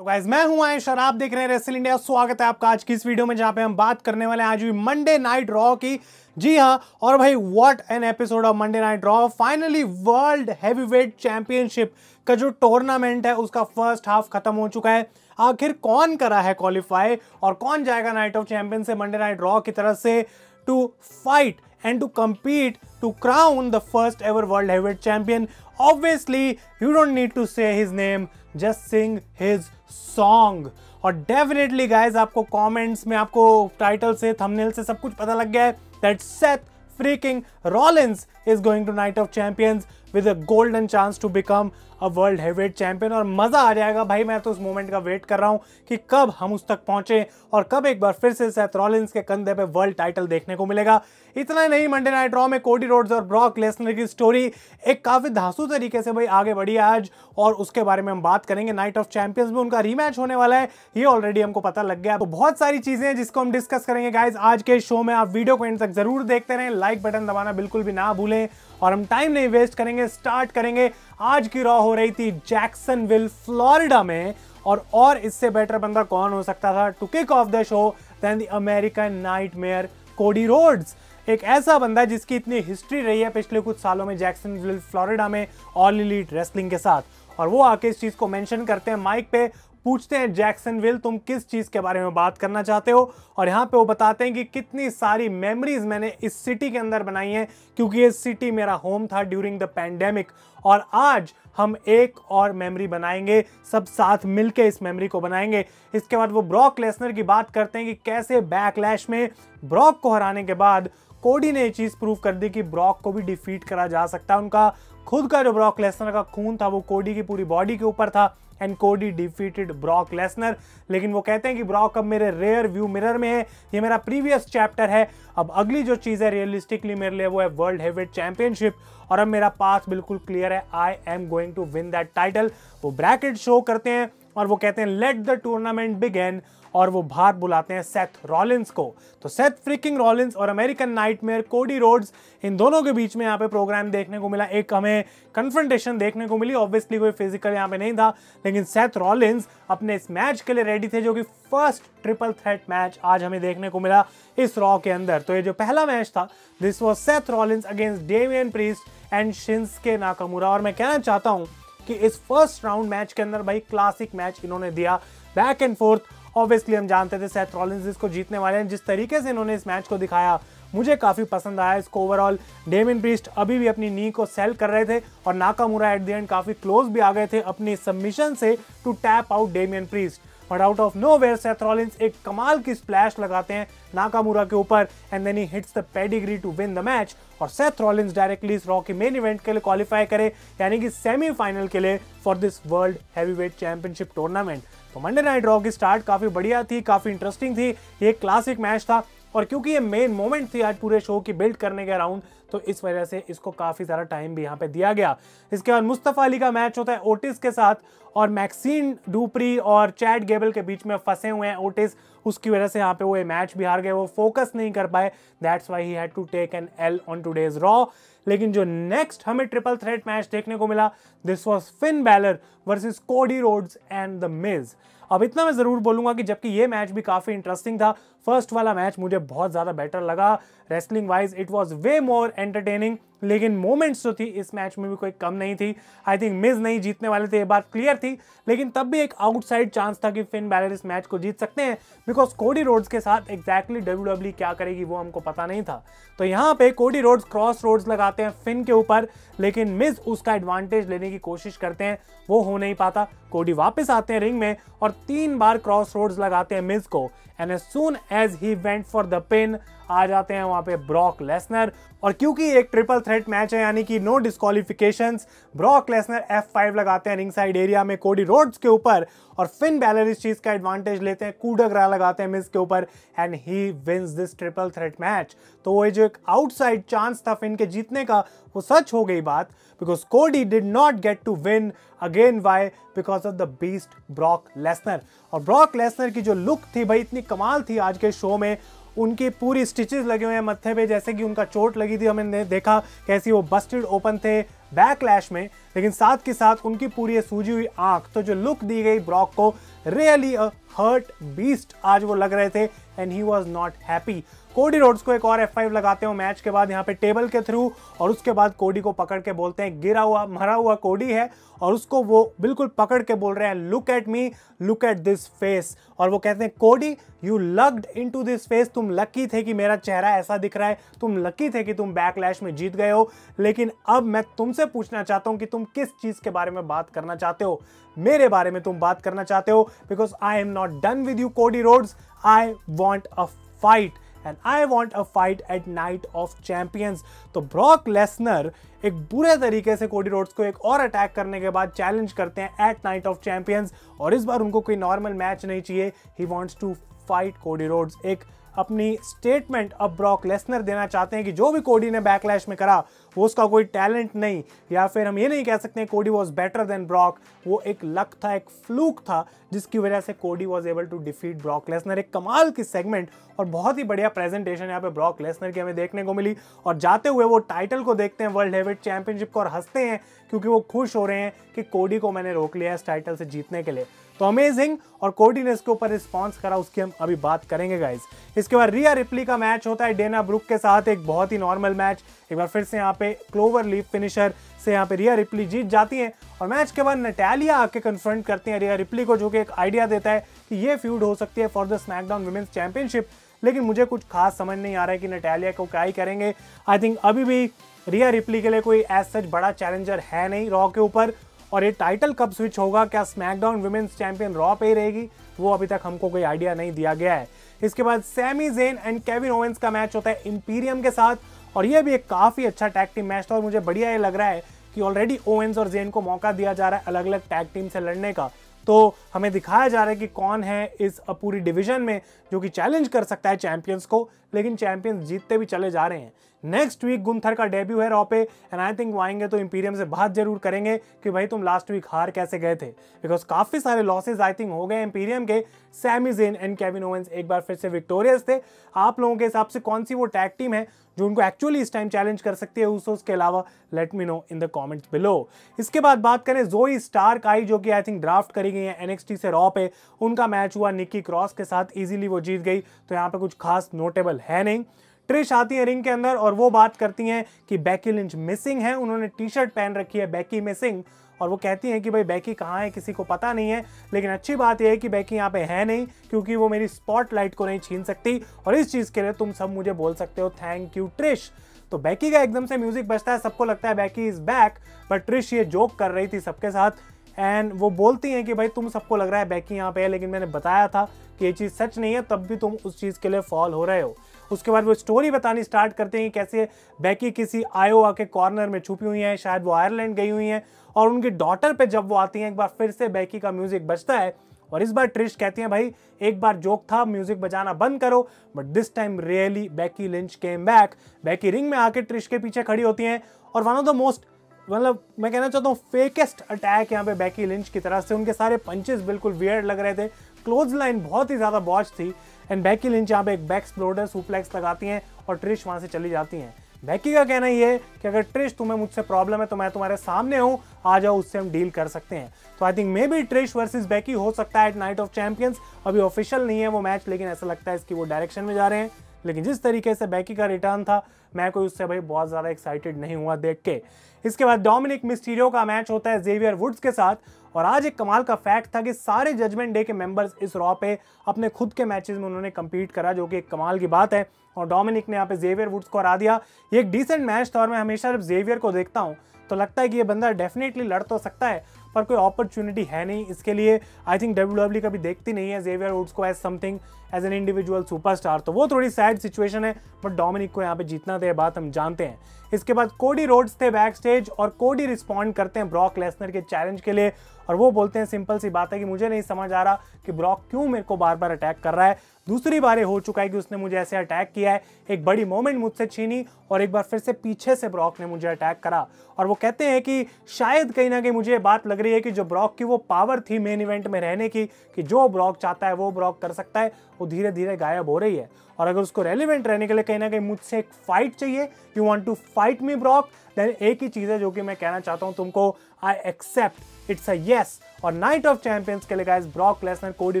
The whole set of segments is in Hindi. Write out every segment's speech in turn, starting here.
तो गाइस मैं हूं आयुष और आप देख रहे हैं रेसल इंडिया। स्वागत है आपका आज की इस वीडियो में जहां पे हम बात करने वाले हैं आज भी मंडे नाइट रॉ की। जी हां, और भाई what an episode of Monday night raw. Finally world heavyweight championship का जो टूर्नामेंट है उसका फर्स्ट हाफ खत्म हो चुका है। आखिर कौन करा है क्वालिफाई और कौन जाएगा नाइट ऑफ चैंपियन से मंडे नाइट रॉ की तरफ से to fight and to compete to crown the first ever world heavyweight champion. Obviously you don't need to say his name, just sing his song. और definitely guys आपको comments में, आपको title से, thumbnail से सब कुछ पता लग गया है that Seth freaking Rollins is going to Night of Champions with a golden chance to become a world heavyweight champion. और मजा आ जाएगा भाई। मैं तो उस मोमेंट का वेट कर रहा हूं कि कब हम उस तक पहुंचे और कब एक बार फिर से सेथ रॉलिंस के कंधे पे वर्ल्ड टाइटल देखने को मिलेगा। इतना ही नहीं, मंडे नाइट रॉ में कोडी रोड्स और ब्रॉक लेसनर की स्टोरी एक काफी धांसू तरीके से भाई आगे बढ़ी है आज, और उसके बारे में हम बात करेंगे। नाइट ऑफ चैंपियंस में उनका रीमैच होने वाला है, ये ऑलरेडी हमको पता लग गया। तो बहुत सारी चीजें हैं जिसको हम डिस्कस करेंगे गाइज आज के शो में। आप वीडियो को एंड तक जरूर देखते रहें, लाइक बटन दबाना बिल्कुल भी ना भूलें। और हम टाइम नहीं वेस्ट करेंगे, स्टार्ट करेंगे। आज की रॉ हो रही थी जैक्सनविल फ्लोरिडा में, और इससे बेटर बंदा कौन हो सकता था to kick off the show then the American nightmare Cody Rhodes. एक ऐसा बंदा जिसकी इतनी हिस्ट्री रही है पिछले कुछ सालों में जैक्सनविल फ्लोरिडा में ऑल एलीट रेसलिंग के साथ, और वो आके इस चीज को मेंशन करते हैं माइक पे। पूछते हैं जैक्सनविल तुम किस चीज के बारे में बात करना चाहते हो, और यहाँ पे वो बताते हैं कि कितनी सारी मेमोरीज मैंने इस सिटी के अंदर बनाई हैं, क्योंकि ये सिटी मेरा होम था ड्यूरिंग द पैंडेमिक, और आज हम एक और मेमोरी बनाएंगे, सब साथ मिलके इस मेमोरी को बनाएंगे। इसके बाद वो ब्रॉक लेसनर की बात करते हैं कि कैसे बैकलैश में ब्रॉक को हराने के बाद कोडी ने ये चीज प्रूव कर दी कि ब्रॉक को भी डिफीट करा जा सकता है। उनका खुद का जो ब्रॉक लेसनर का खून था वो कोडी की पूरी बॉडी के ऊपर था, and Cody defeated Brock Lesnar. लेकिन वो कहते हैं कि ब्रॉक अब मेरे रेयर व्यू मिरर में है, ये मेरा प्रीवियस चैप्टर है। अब अगली जो चीज है रियलिस्टिकली मेरे लिए वो है वर्ल्ड हेवीवेट चैंपियनशिप, और अब मेरा पाथ बिल्कुल क्लियर है, I am going to win that title. वो ब्रैकेट शो करते हैं और वो कहते हैं लेट द टूर्नामेंट बिगिन, और वो बाहर बुलाते हैं सेथ रॉलिंस को। तो सेथ फ्रिकिंग रॉलिंस और अमेरिकन नाइटमेयर कोडी रोड्स, इन दोनों के बीच में यहाँ पे प्रोग्राम देखने को मिला। एक हमें कन्फ्रंटेशन देखने को मिली, ऑब्वियसली कोई फिजिकल यहाँ पे नहीं था, लेकिन सेथ रॉलिंस अपने इस मैच के लिए रेडी थे, जो कि फर्स्ट ट्रिपल थ्रेट मैच आज हमें देखने को मिला इस रॉ के अंदर। तो ये जो पहला मैच था, this was Seth Rollins against Damien priest and Shinsuke Nakamura. और मैं कहना चाहता हूँ कि इस फर्स्ट राउंड मैच के अंदर भाई क्लासिक मैच इन्होंने दिया, बैक एंड फोर्थ। ऑब्वियसली हम जानते थे सेथ रॉलिंस इसको जीतने वाले हैं। जिस तरीके से इन्होंने इस मैच को दिखाया मुझे काफी पसंद आया इसको ओवरऑल। डेमियन प्रीस्ट अभी भी अपनी नी को सेल कर रहे थे, और नाकामुरा एट द एंड काफी क्लोज भी आ गए थे अपनी सबमिशन से to tap out Damian Priest. But out of nowhere Seth Rollins एक कमाल की स्प्लैश लगाते हैं नाकामुरा के ऊपर, and then he hits the pedigree to win the match, और सेथ रॉलिंस डायरेक्टली इस रॉ के मेन इवेंट के लिए क्वालिफाई करे, यानी कि सेमीफाइनल के लिए for this world heavyweight championship tournament. तो मंडे नाइट रॉ की स्टार्ट काफी बढ़िया थी, काफी इंटरेस्टिंग थी। ये क्लासिक मैच था, और क्योंकि ये मेन मोमेंट थी आज पूरे शो की बिल्ड करने के अराउंड, तो इस वजह से इसको काफी सारा टाइम भी यहाँ पे दिया गया। इसके बाद मुस्तफा अली का मैच होता है ओटिस के साथ, और मैक्सिन डुप्री और चैड गेबल के बीच में फंसे हुए हैं ओटिस, उसकी वजह से यहाँ पे वो ये मैच भी हार गए, वो फोकस नहीं कर पाए। That's why he had to take an L on today's Raw. लेकिन जो नेक्स्ट हमें ट्रिपल थ्रेट मैच देखने को मिला, this was Finn Balor versus Cody Rhodes and the Miz. अब इतना मैं जरूर बोलूंगा कि जबकि ये मैच भी काफी इंटरेस्टिंग था, फर्स्ट वाला मैच मुझे बहुत ज्यादा बेटर लगा wrestling wise, it was way more entertaining, लेकिन मोमेंट्स जो थी इस मैच में भी कोई कम नहीं थी। आई थिंक मिज नहीं जीतने वाले थे, ये बात क्लियर थी, लेकिन तब भी एक आउटसाइड चांस था कि फिन बैलर इस मैच को जीत सकते हैं, बिकॉज कोडी रोड्स के साथ एग्जैक्टली डब्ल्यूडब्ल्यूई क्या करेगी वो हमको पता नहीं था। तो यहाँ पे कोडी रोड्स क्रॉस रोड्स लगाते हैं फिन के ऊपर, लेकिन मिज उसका एडवांटेज लेने की कोशिश करते हैं, वो हो नहीं पाता। कोडी वापस आते हैं रिंग में और 3 बार क्रॉस रोड्स लगाते हैं मिज को, and as soon as he went for the pin आ जाते हैं वहां पे ब्रॉक लेसनर। और क्योंकि एक ट्रिपल थ्रेट मैच है, यानी कि नो डिस्क्वालिफिकेशंस, ब्रॉक लेसनर F5 लगाते हैं रिंग साइड एरिया में कोडी रोड्स के ऊपर, और फिन बैलर इस चीज का एडवांटेज लेते हैं, coup de grace लगाते हैं मिज के ऊपर, and he wins this triple threat match. तो वो जो एक आउटसाइड चांस था फिन के जीतने का, वो सच हो गई बात, because Cody did not get to win again. Why? Because of the beast Brock Lesnar. और ब्रॉक लेसनर की जो लुक थी भाई इतनी कमाल थी आज के शो में, उनकी पूरी स्टिचेस लगे हुए हैं मत्थे पे, जैसे कि उनका चोट लगी थी, हमने देखा कैसी वो बस्टेड ओपन थे बैकलैश में, लेकिन साथ के साथ उनकी पूरी ये सूजी हुई आंख, तो जो लुक दी गई ब्रॉक को, रियली अ हर्ट बीस्ट आज वो लग रहे थे and he was not happy. Cody Rhodes को एक और F5 लगाते हो मैच के बाद यहाँ पे टेबल के थ्रू, और उसके बाद कोडी को पकड़ के बोलते हैं, गिरा हुआ मरा हुआ कोडी है और उसको वो बिल्कुल पकड़ के बोल रहे हैं, look at me, look at this face. और वो कहते हैं, कोडी यू लग्ड इनटू दिस फेस, तुम लकी थे कि मेरा चेहरा ऐसा दिख रहा है, तुम लकी थे कि तुम बैकलैश में जीत गए हो, लेकिन अब मैं तुमसे पूछना चाहता हूं कि तुम किस चीज के बारे में बात करना चाहते हो। मेरे बारे में तुम बात करना चाहते हो, because I am not done with you Cody Rhodes, I want a fight and I want a fight at night of champions. तो ब्रॉक लेसनर एक बुरे तरीके से कोडी रोड्स को एक और अटैक करने के बाद चैलेंज करते हैं एट नाइट ऑफ चैंपियंस, और इस बार उनको कोई नॉर्मल मैच नहीं चाहिए, he wants to fight Cody Rhodes. एक अपनी स्टेटमेंट अब ब्रॉक लेसनर देना चाहते हैं कि जो भी कोडी ने बैकलैश में करा वो उसका कोई टैलेंट नहीं, या फिर हम ये नहीं कह सकते कोडी वॉज बेटर देन ब्रॉक, वो एक लक था, एक फ्लूक था जिसकी वजह से Cody was able to defeat Brock Lesnar. एक कमाल की सेगमेंट और बहुत ही बढ़िया प्रेजेंटेशन यहाँ पे ब्रॉक लेसनर की हमें देखने को मिली, और जाते हुए वो टाइटल को देखते हैं, वर्ल्ड हेवीवेट चैंपियनशिप को, और हंसते हैं क्योंकि वो खुश हो रहे हैं कि कोडी को मैंने रोक लिया इस टाइटल से जीतने के लिए। तो अमेजिंग, और कोडी ने इसके ऊपर रिस्पॉन्स करा, उसकी हम अभी बात करेंगे गाइज। इसके बाद रिया रिप्ली का मैच होता है डेना ब्रुक के साथ, एक बहुत ही नॉर्मल मैच। एक बार फिर से यहाँ पे क्लोवर लीफ फिनिशर से यहाँ पे रिया रिप्ली जीत जाती हैं, और मैच के बाद नटालिया आके कन्फ्रंट करती हैं रिया रिप्ली को, जो कि एक आइडिया देता है कि ये फ्यूड हो सकती है for the SmackDown women's championship, लेकिन मुझे कुछ खास समझ नहीं आ रहा है कि नटालिया को क्या ही करेंगे। आई थिंक अभी भी रिया रिप्ली के लिए कोई एज सच बड़ा चैलेंजर है नहीं रॉ के ऊपर, और ये टाइटल कब स्विच होगा, क्या स्मैकडाउन वुमेन्स चैंपियन रॉ पे ही रहेगी, वो अभी तक हमको कोई आइडिया नहीं दिया गया है। इसके बाद Sami Zayn and Kevin Owens का मैच होता है इंपीरियम के साथ, और ये भी एक काफ़ी अच्छा टैग टीम मैच था, और मुझे बढ़िया ये लग रहा है कि ऑलरेडी ओवेंस और ज़ेन को मौका दिया जा रहा है अलग अलग टैग टीम से लड़ने का, तो हमें दिखाया जा रहा है कि कौन है इस पूरी डिवीजन में जो कि चैलेंज कर सकता है चैंपियंस को, लेकिन चैंपियंस जीतते भी चले जा रहे हैं। नेक्स्ट वीक गुंथर का डेब्यू है रॉ पे, एंड आई थिंक वो आएंगे तो इंपीरियम से बात जरूर करेंगे कि भाई तुम लास्ट वीक हार कैसे गए थे, बिकॉज काफी सारे लॉसेस आई थिंक हो गए इंपीरियम के। Sami Zayn and Kevin Owens एक बार फिर से विक्टोरियस थे। आप लोगों के हिसाब से कौन सी वो टैग टीम है जो उनको एक्चुअली इस टाइम चैलेंज कर सकती है उस के अलावा, let me know in the comments below. इसके बाद बात करें ज़ोई स्टार्क आई, जो कि आई थिंक ड्राफ्ट करी गई है NXT से रॉ पे, उनका मैच हुआ निक्की क्रॉस के साथ, इजीली वो जीत गई, तो यहाँ पे कुछ खास नोटेबल है नहीं। ट्रिश आती है रिंग के अंदर और वो बात करती हैं कि बैकी लिंच मिसिंग है, उन्होंने टी-शर्ट पहन रखी है बैकी मिसिंग, और वो कहती हैं कि भाई बैकी कहाँ है किसी को पता नहीं है, लेकिन अच्छी बात यह है कि बैकी यहाँ पे है नहीं, क्योंकि वो मेरी स्पॉटलाइट को नहीं छीन सकती, और इस चीज़ के लिए तुम सब मुझे बोल सकते हो थैंक यू ट्रिश। तो बैकी का एकदम से म्यूजिक बजता है, सबको लगता है बैकी इज बैक, बट ट्रिश ये जोक कर रही थी सबके साथ, एंड वो बोलती हैं कि भाई तुम सबको लग रहा है बैकी यहाँ पे है, लेकिन मैंने बताया था कि ये चीज़ सच नहीं है, तब भी तुम उस चीज़ के लिए फॉल हो रहे हो। उसके बाद वो स्टोरी बतानी स्टार्ट करते हैं कैसे बैकी किसी आयोवा के कॉर्नर में छुपी हुई है, शायद वो आयरलैंड गई हुई हैं, और उनकी डॉटर पे जब वो आती हैं एक बार फिर से बैकी का म्यूजिक बजता है, और इस बार ट्रिश कहती हैं भाई एक बार जोक था, म्यूजिक बजाना बंद करो, but this time really Becky Lynch came back. बैकी ring में आके ट्रिश के पीछे खड़ी होती हैं, और वन ऑफ द मोस्ट, मतलब मैं कहना चाहता हूँ फेकेस्ट अटैक यहाँ पे बैकी लिंच की तरफ से, उनके सारे पंचेस बिल्कुल वियर्ड लग रहे थे, क्लोज लाइन बहुत ही ज़्यादा बॉच थी, एंड बैकी लिंच यहाँ पे एक बैक एक्सप्लोडर सुप्लेक्स लगाती हैं और ट्रिश वहाँ से चली जाती हैं। बैकी का कहना ये है कि अगर ट्रिश तुम्हें मुझसे प्रॉब्लम है तो मैं तुम्हारे सामने हूँ, आ जाओ, उससे हम डील कर सकते हैं। तो I think may be Trish versus बैकी हो सकता है एट नाइट ऑफ चैंपियंस, अभी ऑफिशियल नहीं है वो मैच, लेकिन ऐसा लगता है इसकी वो डायरेक्शन में जा रहे हैं। लेकिन जिस तरीके से बैकी का रिटर्न था, मैं कोई उससे भाई बहुत ज़्यादा एक्साइटेड नहीं हुआ देख के। इसके बाद डोमिनिक मिस्टीरियो का मैच होता है जेवियर वुड्स के साथ, और आज एक कमाल का फैक्ट था कि सारे जजमेंट डे के मेंबर्स इस रॉ पे अपने खुद के मैचेस में उन्होंने कम्पीट करा, जो कि एक कमाल की बात है, और डोमिनिक ने यहाँ पे जेवियर वुड्स को हरा दिया। ये एक डिसेंट मैच था, और मैं हमेशा जब जेवियर को देखता हूँ तो लगता है कि ये बंदा डेफिनेटली लड़ तो सकता है, पर कोई अपॉर्चुनिटी है नहीं इसके लिए। आई थिंक WWE कभी देखती नहीं है जेवियर वुड्स को as something, as an individual superstar, तो वो थोड़ी सैड सिचुएशन है, बट डोमिनिक को यहाँ पे जीतना था, ये बात हम जानते हैं। इसके बाद कोडी रोड्स थे बैक स्टेज, और कोडी रिस्पॉन्ड करते हैं ब्रॉक लेसनर के चैलेंज के लिए, और वो बोलते हैं सिंपल सी बात है कि मुझे नहीं समझ आ रहा कि ब्रॉक क्यों मेरे को बार बार अटैक कर रहा है, दूसरी बार ये हो चुका है कि उसने मुझे ऐसे अटैक किया है, एक बड़ी मोमेंट मुझसे छीनी, और एक बार फिर से पीछे से ब्रॉक ने मुझे अटैक करा। और वो कहते हैं कि शायद कहीं ना कहीं मुझे ये बात लग लग रही है कि जो ब्रॉक की वो पावर थी मेन इवेंट में रहने की, कि जो ब्रॉक चाहता है वो ब्रॉक कर सकता है, वो धीरे धीरे गायब हो रही है। और अगर उसको रेलिवेंट रहने के लिए कहीं ना कहीं मुझसे एक फाइट चाहिए, you want to fight me Brock, then एक ही चीज है जो कि मैं कहना चाहता हूं तुमको, I accept, it's a yes. और नाइट ऑफ चैंपियंस के लिए guys Brock Lesnar Cody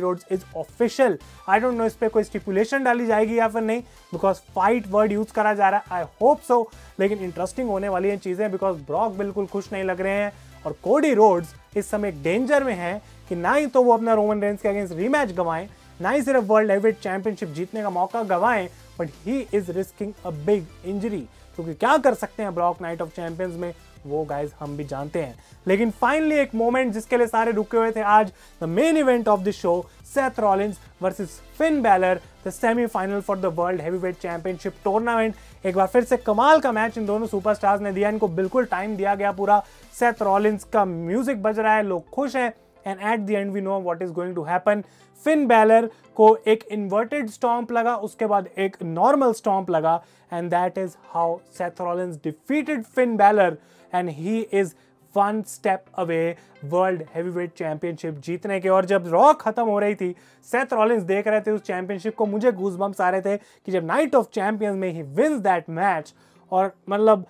Rhodes is official. I don't know इस पे कोई स्टिपुलेशन डाली जाएगी या फिर नहीं, बिकॉज फाइट वर्ड यूज करा जा रहा है, आई होप सो। लेकिन इंटरेस्टिंग होने वाली है चीजें, बिकॉज ब्रॉक बिल्कुल खुश नहीं लग रहे हैं और कोडी रोड्स इस समय डेंजर में है कि ना ही तो वो अपना रोमन रेंस के अगेंस्ट रीमैच गवाएं, ना ही सिर्फ वर्ल्ड हेवीवेट चैंपियनशिप जीतने का मौका गवाएं, but he is risking a big injury. क्योंकि क्या कर सकते हैं ब्रॉक नाइट ऑफ चैंपियंस में, वो गाइज हम भी जानते हैं। लेकिन फाइनली एक मोमेंट जिसके लिए सारे रुके हुए थे, आज the main event of the show, Seth Rollins versus Finn Balor, the semifinal for the world heavyweight championship tournament. एक बार फिर से कमाल का मैच इन दोनों सुपरस्टार्स ने दिया, इनको बिल्कुल टाइम दिया गया पूरा। सेथ रॉलिंस का म्यूजिक बज रहा है, लोग खुश हैं, and at the end we know what is going to happen. Finn Balor को एक इन्वर्टेड स्टॉम्प लगा, उसके बाद एक नॉर्मल स्टॉम्प लगा, and that is how Seth Rollins defeated Finn Balor, and he is one step away world heavyweight championship जीतने के। और जब रॉ खत्म हो रही थी, सेथ रॉलिंस देख रहे थे उस चैंपियनशिप को, मुझे गूज़बम्प्स आ रहे थे कि जब नाइट ऑफ चैंपियंस में ही विंस दैट मैच और मतलब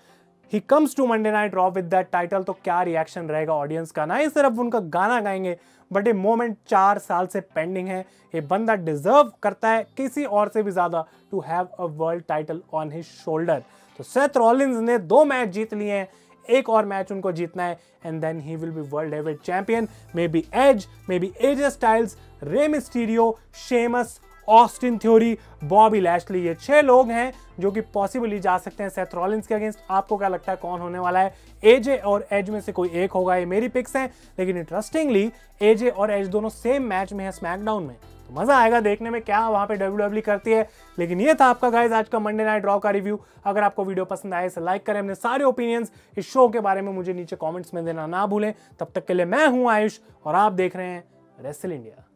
he comes to Monday night Raw with that title, तो क्या रिएक्शन रहेगा ऑडियंस का। ना ही सिर्फ उनका गाना गाएंगे, बट ये मोमेंट 4 साल से पेंडिंग है। ये बंदा डिजर्व करता है किसी और से भी ज्यादा to have a world title on his shoulder. तो सेथ रॉलिंस ने 2 मैच जीत लिए हैं, एक और मैच उनको जीतना है, and then he will be world heavyweight champion. Maybe Edge, maybe AJ Styles, Rey Mysterio, Sheamus, Austin Theory, Bobby Lashley, ये 6 लोग हैं जो कि पॉसिबली जा सकते हैं सेथ रॉलिंस के अगेंस्ट। आपको क्या लगता है कौन होने वाला है? एजे और एज में से कोई एक होगा, ये मेरी पिक्स हैं। लेकिन इंटरेस्टिंगली एजे और एज दोनों सेम मैच में है स्मैकडाउन में, तो मजा आएगा देखने में क्या वहां पे WWE करती है। लेकिन ये था आपका गाइस आज का मंडे नाइट रॉ का रिव्यू। अगर आपको वीडियो पसंद आए तो लाइक करें, अपने सारे ओपिनियंस इस शो के बारे में मुझे नीचे कमेंट्स में देना ना भूलें। तब तक के लिए मैं हूं आयुष और आप देख रहे हैं रेसल इंडिया।